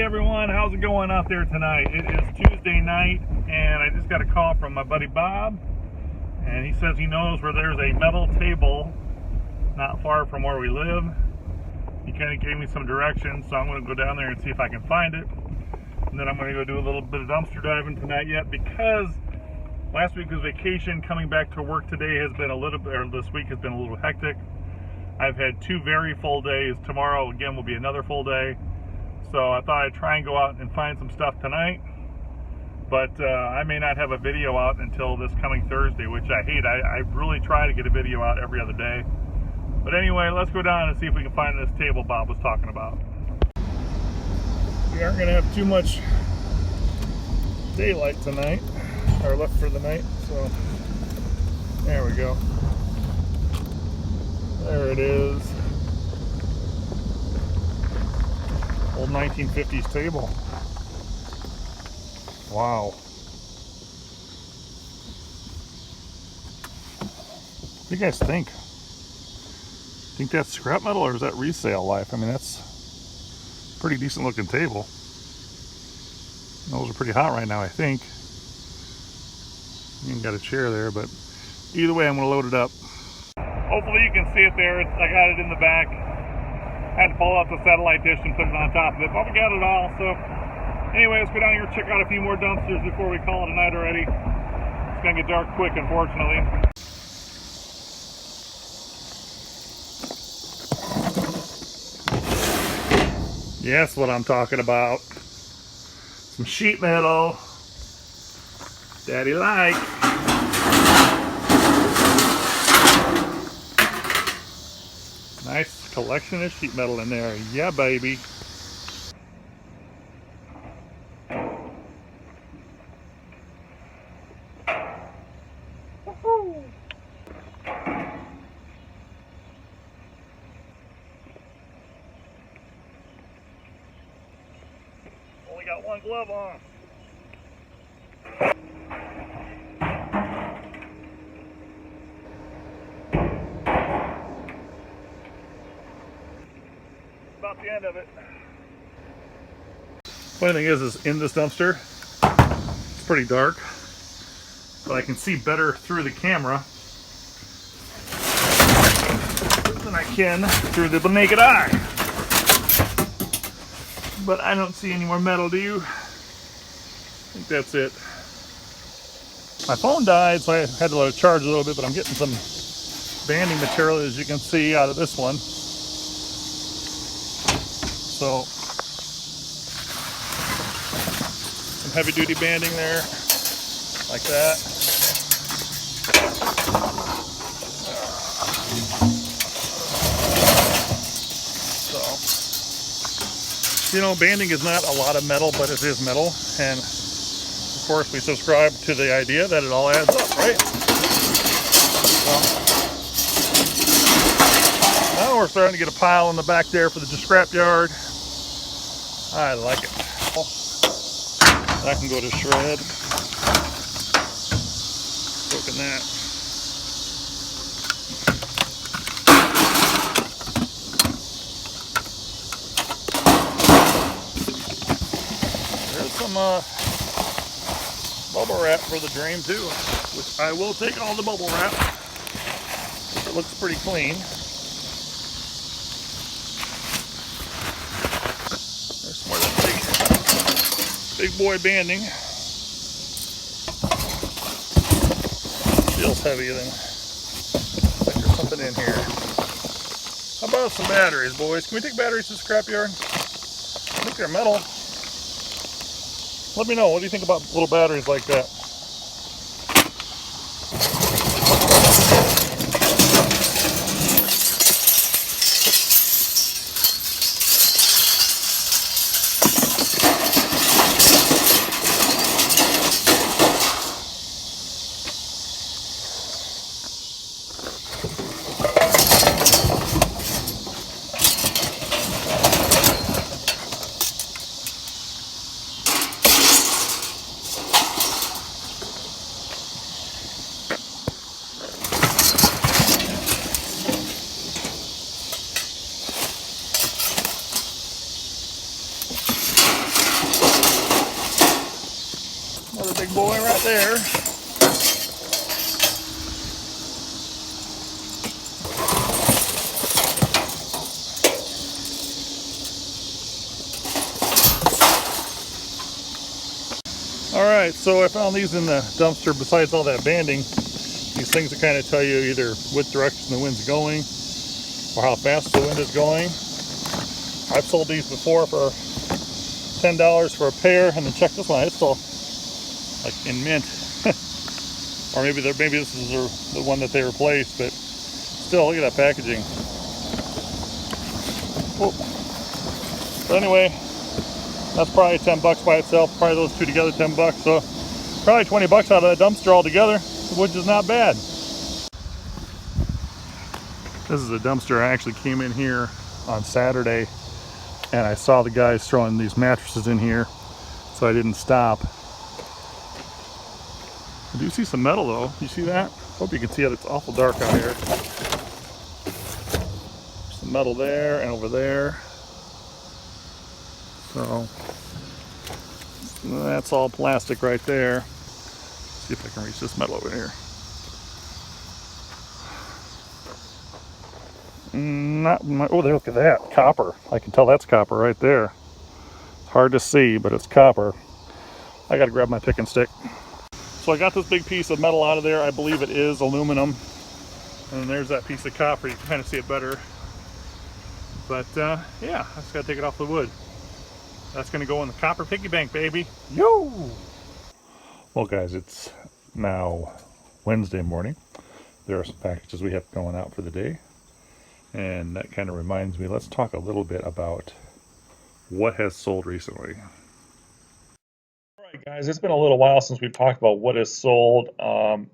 everyone, how's it going out there tonight? It is Tuesday night and I just got a call from my buddy Bob, and he says he knows where there's a metal table not far from where we live. He kind of gave me some directions, so I'm going to go down there and see if I can find it, and then I'm going to go do a little bit of dumpster diving tonight yet, because last week was vacation. Coming back to work today has been a little bit, or this week has been a little hectic. I've had 2 very full days. Tomorrow again will be another full day. So I thought I'd try and go out and find some stuff tonight, but I may not have a video out until this coming Thursday, which I hate. I really try to get a video out every other day. But anyway, let's go down and see if we can find this table Bob was talking about. We aren't going to have too much daylight tonight, or left for the night, so there we go. There it is. Old 1950s table. Wow. What do you guys think? Think that's scrap metal or is that resale life? I mean, that's a pretty decent looking table. Those are pretty hot right now, I think. You even got a chair there, but either way, I'm going to load it up. Hopefully you can see it there. I got it in the back. Had to pull out the satellite dish and put it on top of it, but we got it all. So anyway, let's go down here and check out a few more dumpsters before we call it a night already. It's gonna get dark quick, unfortunately. Yes, what I'm talking about. Some sheet metal. Daddy like. Nice collection of sheet metal in there. Yeah, baby. Woohoo! Only got one glove on. About the end of it. Funny thing is in this dumpster, it's pretty dark, but I can see better through the camera than I can through the naked eye. But I don't see any more metal, do you? I think that's it. My phone died, so I had to let it charge a little bit, but I'm getting some banding material, as you can see, out of this one. So, some heavy duty banding there, like that. So, you know, banding is not a lot of metal, but it is metal. And of course we subscribe to the idea that it all adds up, right? So, now we're starting to get a pile in the back there for the scrap yard. I like it. That can go to shred. Broken that. There's some bubble wrap for the drain too, which I will take all the bubble wrap. It looks pretty clean. Big boy banding. Feels heavier than. I think there's something in here. How about some batteries, boys? Can we take batteries to the scrapyard? I think they're metal. Let me know. What do you think about little batteries like that? going right there. Alright, so I found these in the dumpster besides all that banding. These things that kind of tell you either which direction the wind's going or how fast the wind is going. I've sold these before for $10 for a pair, and then check this one, it's still like in mint. Or maybe this is the one that they replaced, but still, look at that packaging. Oh. So anyway, that's probably 10 bucks by itself. Probably those two together, 10 bucks. So probably 20 bucks out of that dumpster altogether, which is not bad. This is a dumpster. I actually came in here on Saturday and I saw the guys throwing these mattresses in here, so I didn't stop. I do see some metal though. You see that? Hope you can see it. It's awful dark out here. Some metal there and over there. So that's all plastic right there. See if I can reach this metal over here. Oh, look at that. Copper. I can tell that's copper right there. It's hard to see, but it's copper. I gotta grab my pick and stick. So I got this big piece of metal out of there. I believe it is aluminum. And there's that piece of copper. You can kind of see it better. But yeah, I just gotta take it off the wood. That's gonna go in the copper piggy bank, baby. Yo! Well guys, it's now Wednesday morning. There are some packages we have going out for the day. And that kind of reminds me, let's talk a little bit about what has sold recently. Alright guys, it's been a little while since we've talked about what has sold.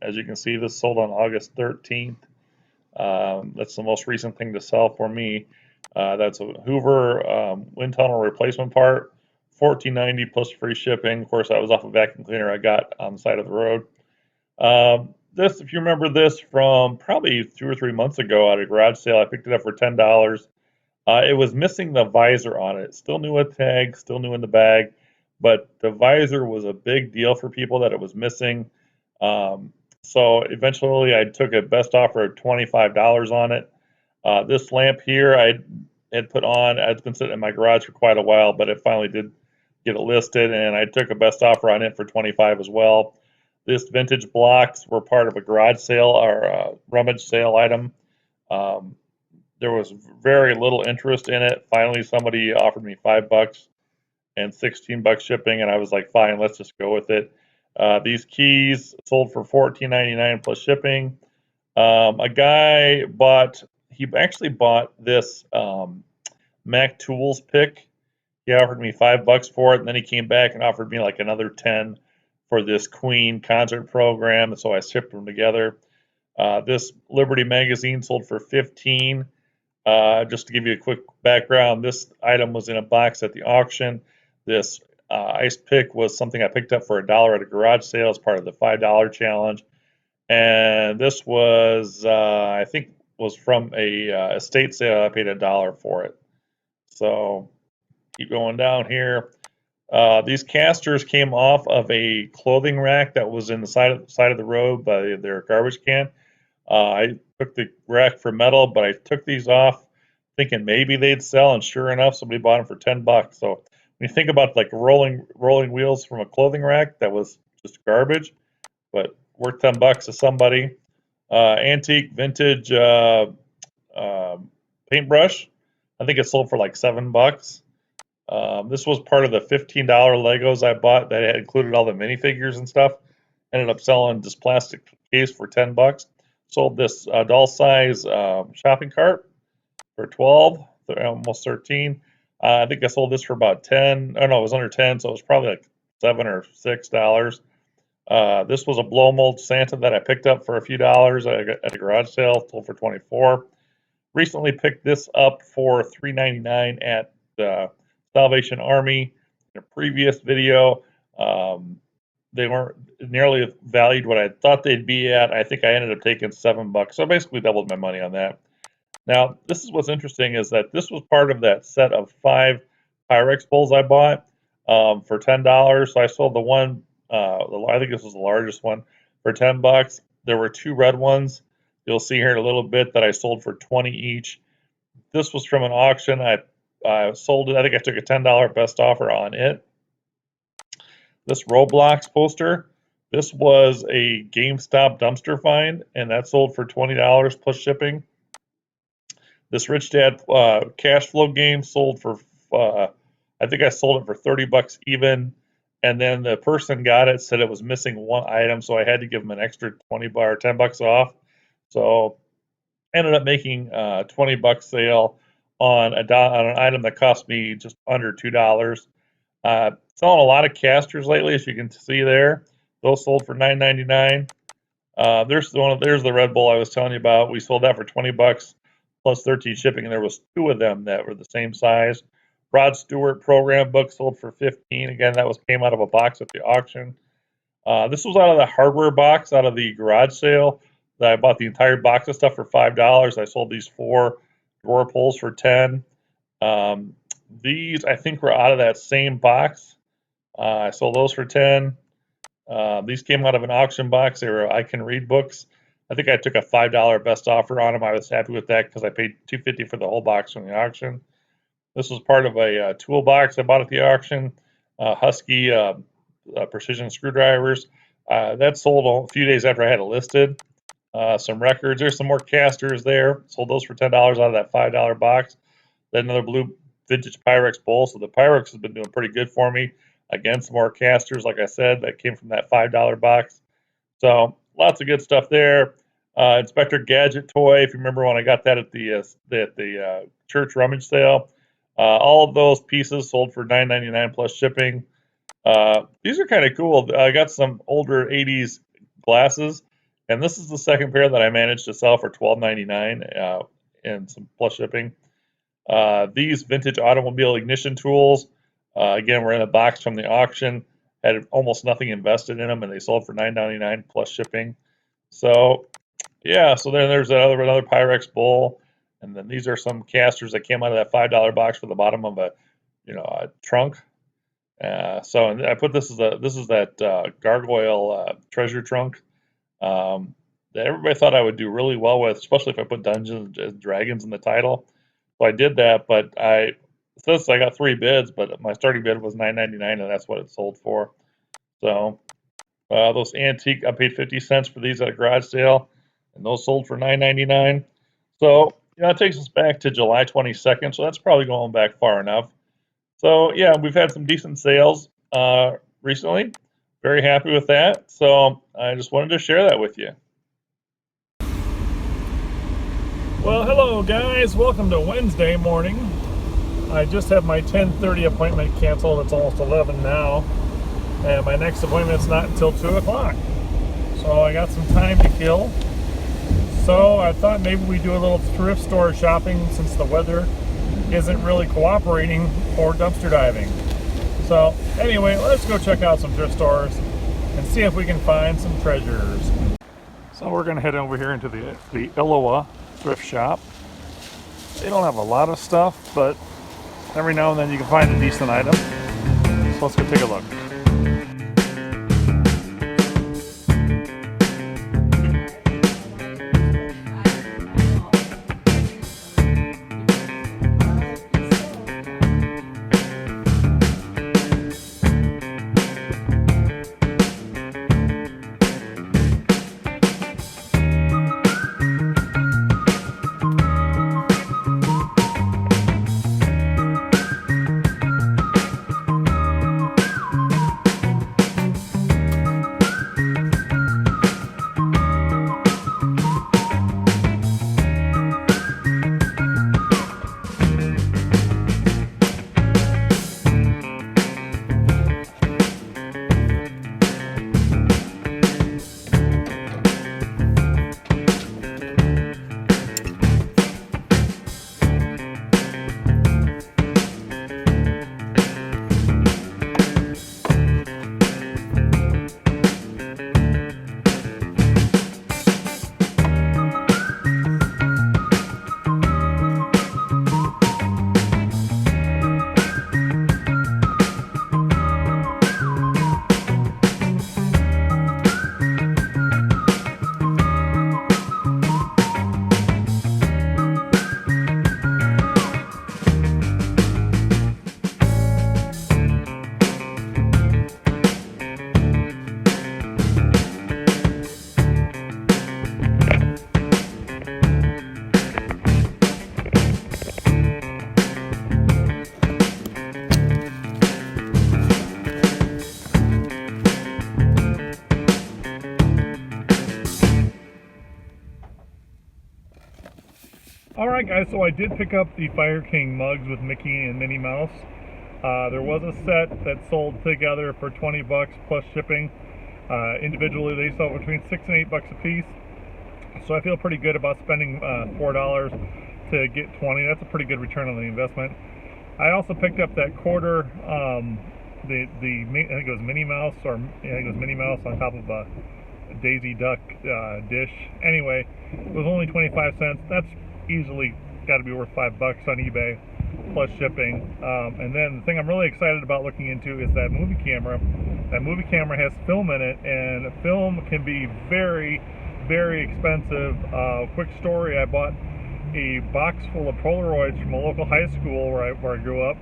As you can see, this sold on August 13th. That's the most recent thing to sell for me. That's a Hoover wind tunnel replacement part, $14.90 plus free shipping. Of course, that was off a vacuum cleaner I got on the side of the road. This, if you remember this from probably 2 or 3 months ago at a garage sale, I picked it up for $10. It was missing the visor on it. Still new with tag, still new in the bag, but the visor was a big deal for people that it was missing. So eventually I took a best offer of $25 on it. This lamp here I had put on, it's been sitting in my garage for quite a while, but it finally did get it listed, and I took a best offer on it for $25 as well. This vintage blocks were part of a garage sale or a rummage sale item. There was very little interest in it. Finally, somebody offered me $5 and $16 shipping, and I was like, fine, let's just go with it. These keys sold for $14.99 plus shipping. A guy actually bought this Mac Tools pick. He offered me $5 for it, and then he came back and offered me like another 10 for this Queen concert program, and so I shipped them together. This Liberty magazine sold for $15. Just to give you a quick background, this item was in a box at the auction. This ice pick was something I picked up for $1 at a garage sale as part of the $5 challenge. And this was, I think, was from a estate sale. I paid $1 for it. So keep going down here. These casters came off of a clothing rack that was in the side of the road by their garbage can. I took the rack for metal, but I took these off thinking maybe they'd sell, and sure enough, somebody bought them for $10. So when you think about like rolling wheels from a clothing rack that was just garbage, but worth $10 to somebody. Antique vintage paintbrush. I think it sold for like $7. This was part of the $15 Legos I bought that had included all the minifigures and stuff. Ended up selling this plastic case for $10. Sold this doll size shopping cart for $12, almost $13. I think I sold this for about $10. Oh no, it was under $10, so it was probably like $7 or $6. This was a blow mold Santa that I picked up for a few dollars at a garage sale, sold for $24. Recently picked this up for $3.99 at the Salvation Army. In a previous video, they weren't nearly valued what I thought they'd be at. I think I ended up taking $7, so I basically doubled my money on that. Now, this is what's interesting is that this was part of that set of 5 Pyrex bowls I bought for $10. So I sold the one I think this was the largest one for $10. There were 2 red ones. You'll see here in a little bit that I sold for 20 each. This was from an auction. I sold it. I think I took a $10 best offer on it. This Roblox poster, this was a GameStop dumpster find, and that sold for $20 plus shipping. This Rich Dad cash flow game sold for, I think I sold it for $30 even. And then the person got it, said it was missing one item, so I had to give them an extra $20 or $10 off. So ended up making a $20 sale on an item that cost me just under $2. Selling a lot of casters lately, as you can see there. Those sold for $9.99. There's the Red Bull I was telling you about. We sold that for $20 plus 13 shipping, and there was 2 of them that were the same size. Rod Stewart program book sold for $15. Again, that came out of a box at the auction. This was out of the hardware box, out of the garage sale. That I bought the entire box of stuff for $5. I sold these 4 drawer pulls for $10. These I think were out of that same box. I sold those for $10. These came out of an auction box. They were I Can Read books. I think I took a $5 best offer on them. I was happy with that because I paid $2.50 for the whole box from the auction. This was part of a toolbox I bought at the auction. Husky precision screwdrivers. That sold a few days after I had it listed. Some records. There's some more casters there. Sold those for $10 out of that $5 box. Then another blue vintage Pyrex bowl. So the Pyrex has been doing pretty good for me. Again, some more casters, like I said, that came from that $5 box. So lots of good stuff there. Inspector Gadget toy. If you remember when I got that at the church rummage sale. All of those pieces sold for $9.99 plus shipping. These are kind of cool. I got some older 80s glasses, and this is the second pair that I managed to sell for $12.99 and some plus shipping. These vintage automobile ignition tools, again, were in a box from the auction, had almost nothing invested in them, and they sold for $9.99 plus shipping. So, yeah, so then there's another Pyrex bowl. And then these are some casters that came out of that $5 box for the bottom of a trunk. And I put this is that gargoyle treasure trunk that everybody thought I would do really well with, especially if I put Dungeons and Dragons in the title. So I did that, but it says I got 3 bids, but my starting bid was $9.99, and that's what it sold for. So those antique, I paid 50 cents for these at a garage sale, and those sold for $9.99. So it takes us back to July 22nd, so that's probably going back far enough. So, yeah, we've had some decent sales recently. Very happy with that. So I just wanted to share that with you. Well, hello, guys. Welcome to Wednesday morning. I just had my 10:30 appointment canceled. It's almost 11 now. And my next appointment's not until 2 o'clock. So I got some time to kill. So I thought maybe we do a little thrift store shopping since the weather isn't really cooperating for dumpster diving. So anyway, let's go check out some thrift stores and see if we can find some treasures. So we're going to head over here into the Aloha thrift shop. They don't have a lot of stuff, but every now and then you can find a decent item. So let's go take a look. Alright guys, so I did pick up the Fire King mugs with Mickey and Minnie Mouse. There was a set that sold together for 20 bucks plus shipping. Individually they sell between $6 and $8 a piece. So I feel pretty good about spending $4 to get 20. That's a pretty good return on the investment. I also picked up that quarter, I think it was Minnie Mouse, or yeah, I think it was Minnie Mouse on top of a Daisy Duck dish. Anyway, it was only 25 cents. That's easily got to be worth $5 on eBay plus shipping. And then the thing I'm really excited about looking into is that movie camera. That movie camera has film in it, and film can be very, very expensive. Quick story: I bought a box full of Polaroids from a local high school where I grew up.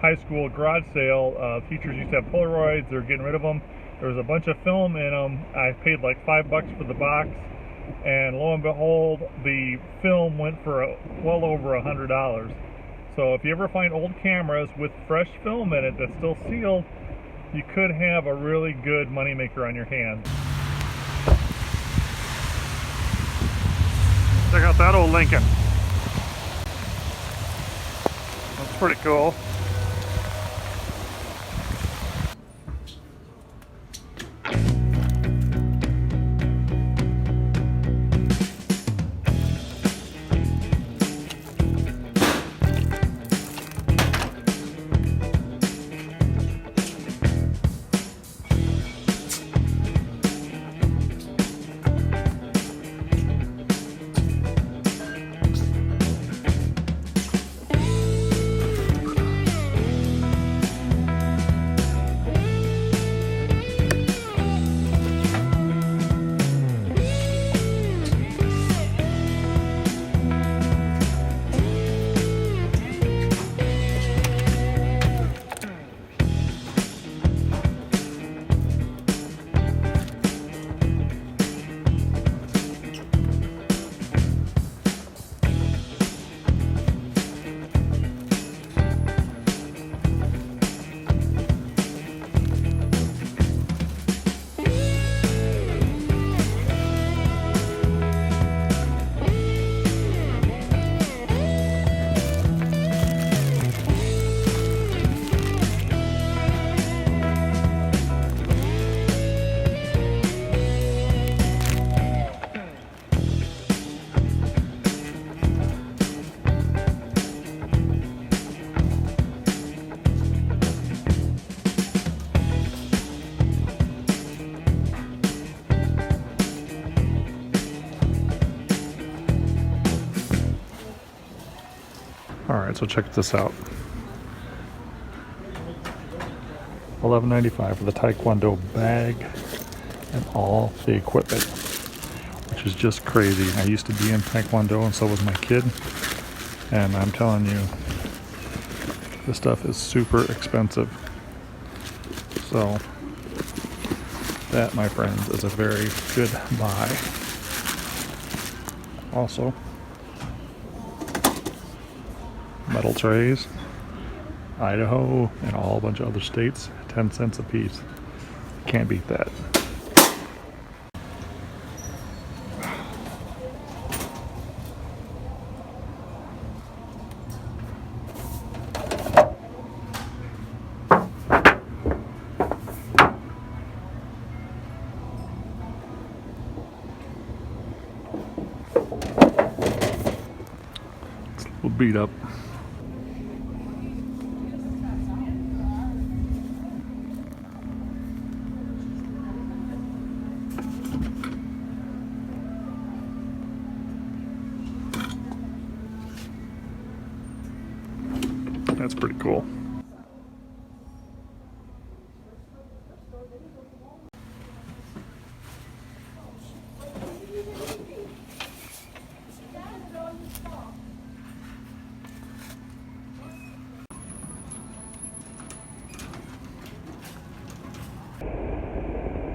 High school garage sale. Teachers used to have Polaroids. They're getting rid of them. There was a bunch of film in them. I paid like $5 for the box, and lo and behold, the film went for well over $100. So if you ever find old cameras with fresh film in it that's still sealed, you could have a really good moneymaker on your hands. Check out that old Lincoln. That's pretty cool. Alright, so check this out. $11.95 for the Taekwondo bag and all the equipment, which is just crazy. I used to be in Taekwondo, and so was my kid, and I'm telling you, this stuff is super expensive. So that, my friends, is a very good buy. Also, metal trays, Idaho, and a whole bunch of other states, 10 cents a piece. Can't beat that. It's a little beat up. That's pretty cool.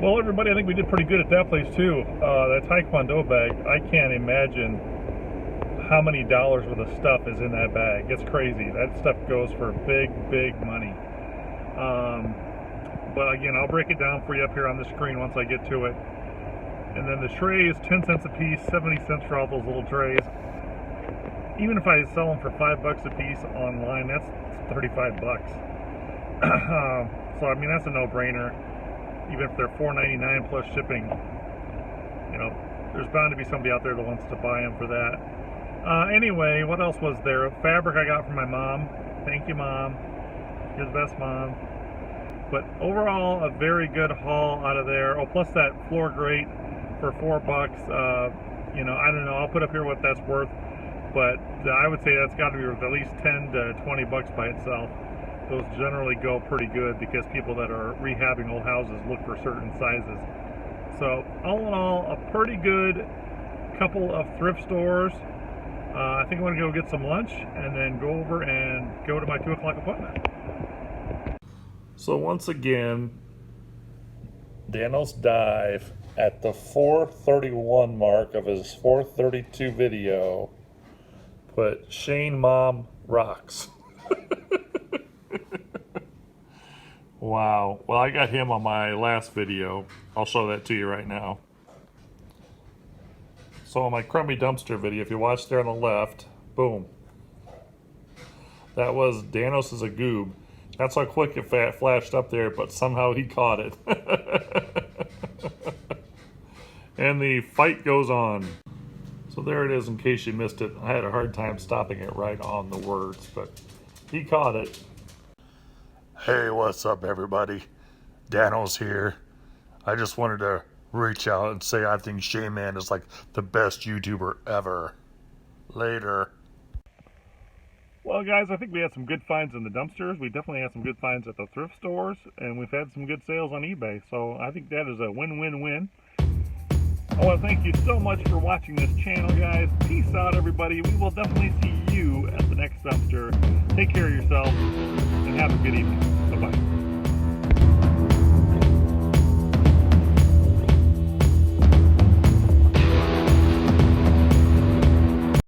Well, everybody, I think we did pretty good at that place too. That Taekwondo bag, I can't imagine how many dollars worth of stuff is in that bag. It's crazy. That stuff goes for big, big money. But again, I'll break it down for you up here on the screen once I get to it. And then the trays, 10 cents a piece, 70 cents for all those little trays. even if I sell them for $5 a piece online, that's $35. So I mean, that's a no-brainer. Even if they're $4.99 plus shipping, you know, there's bound to be somebody out there that wants to buy them for that. Anyway, what else was there? Fabric I got from my mom. Thank you, Mom. You're the best, Mom. But overall, a very good haul out of there. Oh, plus that floor grate for $4. You know, I don't know. I'll put up here what that's worth, but I would say that's got to be worth at least 10 to 20 bucks by itself. Those generally go pretty good because people that are rehabbing old houses look for certain sizes. So all in all, a pretty good couple of thrift stores. I think I'm going to go get some lunch and then go over and go to my 2 o'clock appointment. So once again, Danos dive at the 4:31 mark of his 4:32 video, but Shane Mom rocks. Wow. Well, I got him on my last video. I'll show that to you right now. So on my crummy dumpster video, if you watch there on the left, boom. That was Danos is a goob. That's how quick it flashed up there, but somehow he caught it. And the fight goes on. So there it is in case you missed it. I had a hard time stopping it right on the words, but he caught it. Hey, what's up everybody? Danos here. I just wanted to reach out and say I think Shane Man is like the best YouTuber ever. Later. Well guys, I think we had some good finds in the dumpsters. We definitely had some good finds at the thrift stores, and we've had some good sales on eBay. So I think that is a win-win-win. I want to thank you so much for watching this channel, guys. Peace out, everybody. We will definitely see you at the next dumpster. Take care of yourself, and have a good evening. Bye-bye.